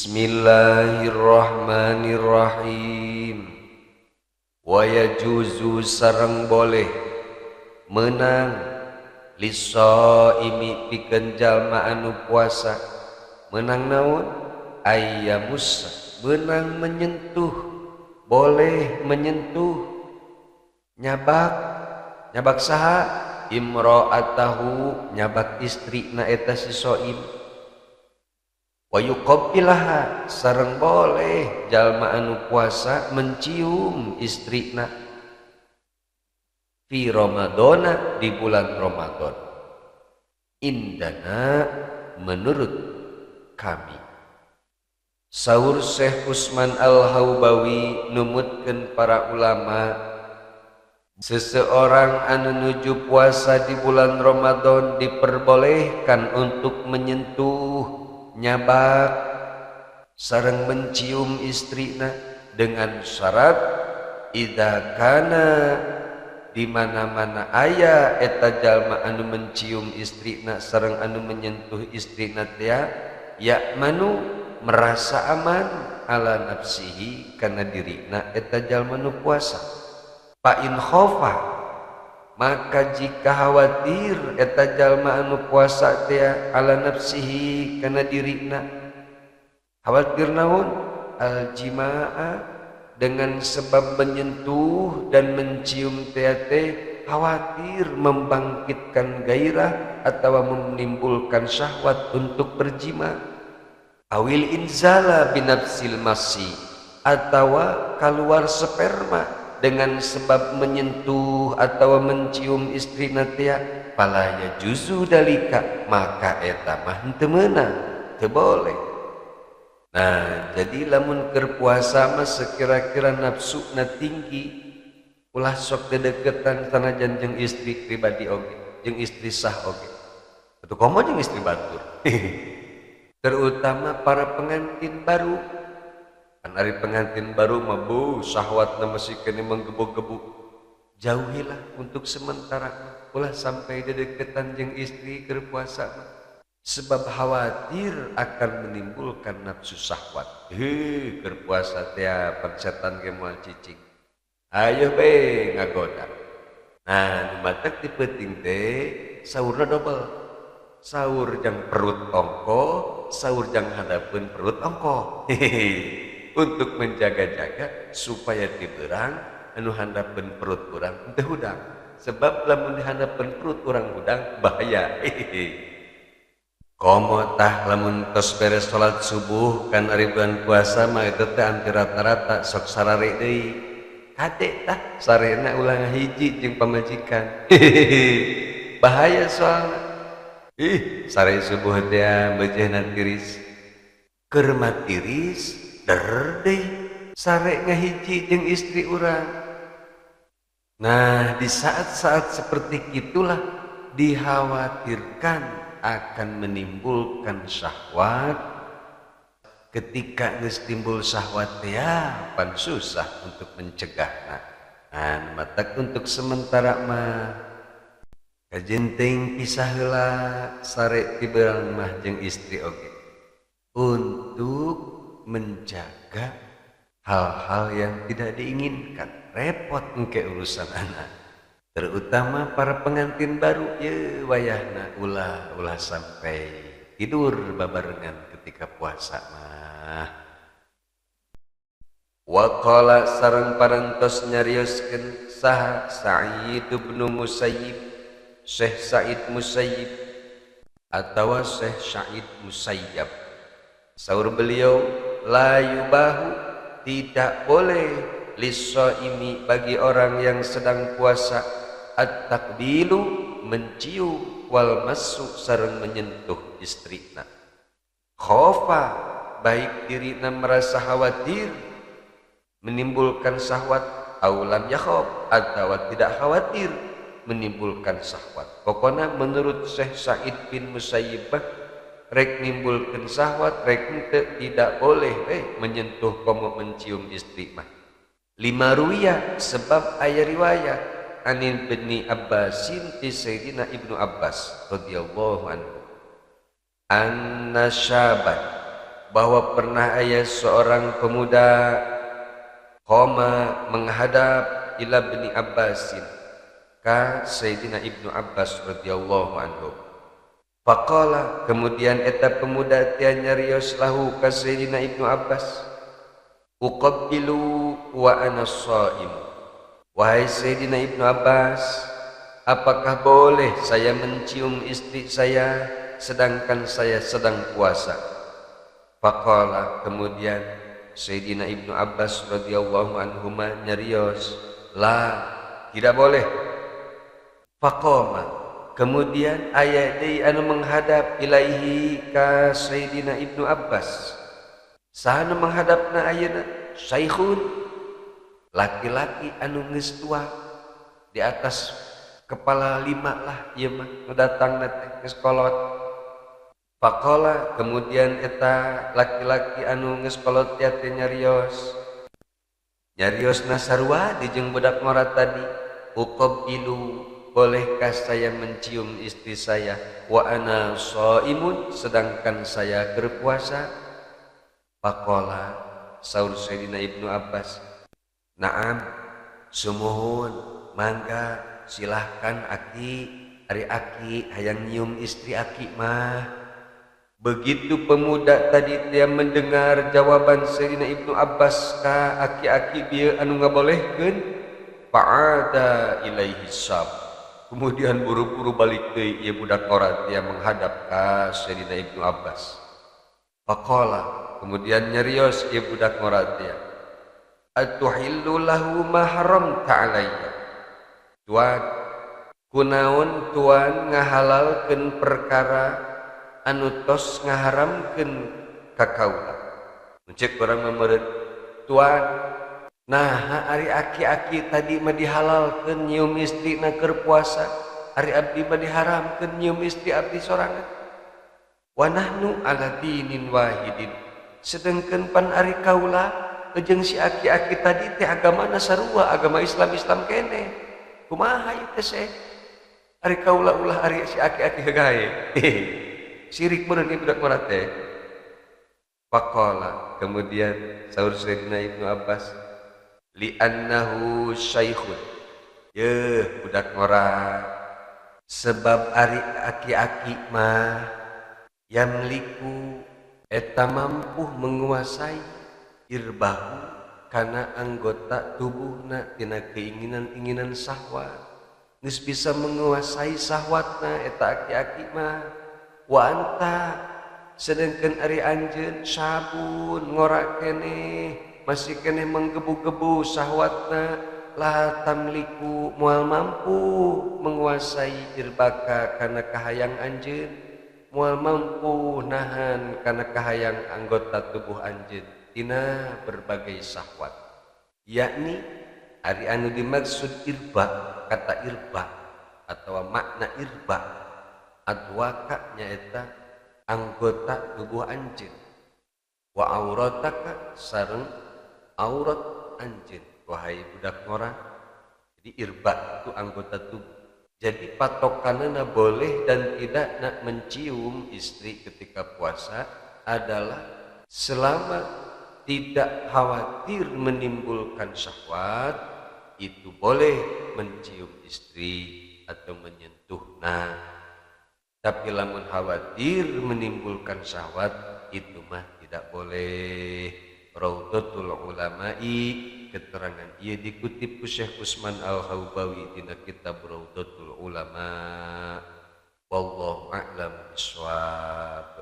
Bismillahirrahmanirrahim. Wa yajuzu sareng boleh menang lisaimi pikeun jalma anu puasa. Menang naon? Ayyamussa, menang menyentuh, boleh menyentuh, nyabak saha? Imra'atahu, nyabak istrina eta si soim. Wa yuqabbilaha, sareng boleh jalma anu puasa mencium istrina fi ramadana, di bulan Ramadan. Indana, menurut kami. Saur Syekh Usman Al-Haubawi numutkeun para ulama, seseorang anu nuju puasa di bulan Ramadan diperbolehkan untuk menyentuh, nyabak, sareng mencium istrina dengan syarat idza kana di mana-mana aya eta jalma anu mencium istrina sareng anu menyentuh istrina teh ya manu merasa aman ala nafsihi kana dirina eta jalma nu puasa. Fa in khofa, maka jika khawatir eta jalma anu puasa teh ala nafsihi kana dirina, khawatir naon? Al jimaa, dengan sebab menyentuh dan mencium teh khawatir membangkitkan gairah atau menimbulkan syahwat untuk berjima. Awil inzala binafsil masi, atau keluar sperma dengan sebab menyentuh atau mencium istri natia, pala yajuzu dalika, maka eta mah henteu meunang, teu boleh. Nah, jadi lamun keur puasa mah sekira-kira nafsuna tinggi, ulah sok dedeketan sanajan jeung istri pribadi oge, jeung istri sah oge. Atuh komo jeung istri batur. Terutama para pengantin baru. Kan ari pengantin baru mah syahwatna masih kene menggebu-gebu. Jauhilah untuk sementara, ulah sampai dedeketan jeung istri keur puasa mah. Sebab khawatir akan menimbulkan nafsu syahwat. Keur puasa teh persetan ge moal cicing. Ayo be ngagoda. Nah, nu matak dipenting teh saurna double. Saur jang perut ongko, saur jang hadapeun perut ongko. Untuk menjaga-jaga supaya tiberang anu handapeun perut urang teu hudang. Sebab lamun dihandapeun perut urang hudang bahaya. Komo tah lamun tos beres salat subuh kan ari bulan puasa mah eta teh hampir rata-rata sok sarare deui. Kade tah sarena ulah ngahiji jeung pamajikan. Bahaya soalna. Sare subuh teh beujeuhna tiris. Keur mah tiris der deui sare ngahiji jeung istri urang. Nah, di saat-saat seperti itulah dikhawatirkan akan menimbulkan syahwat. Ketika geus timbul syahwat teh pan susah untuk mencegahna. Nah, matak untuk sementara mah kajenting pisah heula sare tiberang mah jeung istri oge untuk menjaga hal-hal yang tidak diinginkan. Repot engke urusan anak, terutama para pengantin baru. Ye wayahna ulah sampai tidur babarengan ketika puasa mah. Wa qala sareng parantos nyarioskeun saha Sa'id bin Musayyib, Syekh Sa'id Musayyib atau Syekh Sa'id Musayyab, saur beliau, la yubahu, tidak boleh lissaimi, bagi orang yang sedang puasa, at-takbilu, mencium, wal massu, sareng menyentuh istrina. Khofa, baik dirina merasa khawatir menimbulkan syahwat, aulam yakhof, atau tidak khawatir menimbulkan syahwat. Pokoknya menurut Syekh Sa'id bin Musayyib rek nimbulkeun syahwat, rek henteu tidak boleh menyentuh komo mencium istri mah. Lima ruwiya, sebab aya riwayat anin bin Abbasin ti Sayyidina Ibnu Abbas radhiyallahu anhu, anna syaban, bahwa pernah ayat seorang pemuda qoma menghadap ila Ibni Abbasin ka Sayyidina Ibnu Abbas radhiyallahu anhu. Faqala, kemudian eta pemuda tia nyarios lahu ka Sayyidina Ibnu Abbas, uqabbilu wa ana shaim. Wahai Sayyidina Ibnu Abbas, apakah boleh saya mencium istri saya sedangkan saya sedang puasa? Faqala, kemudian Sayyidina Ibnu Abbas radhiyallahu anhuma nyarios, la, tidak boleh. Faqama, kemudian ayat deui anu menghadap ilaihi ka Sayyidina Ibnu Abbas. Sahana menghadapna ayeuna? Saikhun, laki-laki anu geus tua, di atas kepala 5 lah ieu mah nu datangna teh geus kolot. Faqala, kemudian eta laki-laki anu geus kolot teh nyarios nasarua dijeng budak ngora tadi, uqabbilu, bolehkah saya mencium istri saya wa ana shaimun, sedangkan saya berpuasa? Faqala, saur Sayyidina Ibnu Abbas, naam, sumuhun, mangga, silahkan aki, ari aki hayang nyium istri aki mah. Begitu pemuda tadi dia mendengar jawaban Sayyidina Ibnu Abbas ka aki-aki bieu anu ngabolehkeun, fa'ada ilaihi syab, kemudian buru-buru balik deui ieu budak ngora dia menghadap ka Sayyidina Ibnu Abbas. Faqala, kemudian nyarios ieu budak ngora dia, atuhillu lahu ma haramta alayya. Tuan, kunaon tuan ngahalalkeun perkara anu tos ngaharamkeun ka kaula? Mencek urang mameureun, tuan, nah ari aki-aki tadi mah dihalalkeun nyium istrina keur puasa, ari abdi mah diharamkeun nyium istri abdi sorangan. Wa nahnu ala dinin wahidin, sedengkeun pan ari kaula jeung si aki-aki tadi teh agamana sarua, agama Islam kene. Kumaha ieu teh seh? Ari kaula ulah ari si aki-aki gae. Sirik meureun ieu budak ngora teh. Faqala, kemudian saur Sayyidina Ibnu Abbas, li annahu syaikhun, yeuh budak ngora, sebab ari aki-aki mah yamliku eta mampu menguasai irbahu kana anggota tubuhna tina keinginan-inginan syahwat, geus bisa menguasai syahwatna eta aki-aki mah. Wa anta, sedangkan ari anjeun sabun ngora keneh masih keneh menggebu-gebu syahwatna, la tamliku, moal mampu menguasai irbaka kana kahayang anjeun, moal mampu nahan kana kahayang anggota tubuh anjeun tina berbagai syahwat. Yakni ari anu dimaksud irba, kata irba atau makna irba adwaka nyaeta anggota tubuh anjeun, wa aurataka sareng aurat anjeun. Wahai budak ngora, jadi irba itu anggota tubuh. Jadi patokanna boleh dan tidak nak mencium istri ketika puasa adalah selama tidak khawatir menimbulkan syahwat, itu boleh mencium istri atau menyentuhna. Tapi lamun khawatir menimbulkan syahwat, itu mah tidak boleh. Raudhatul Ulama'i, keterangan ia dikutip ku Syekh Utsman Al-Haubawi dina kitab Raudhatul Ulama. Wallahu a'lam bishawab.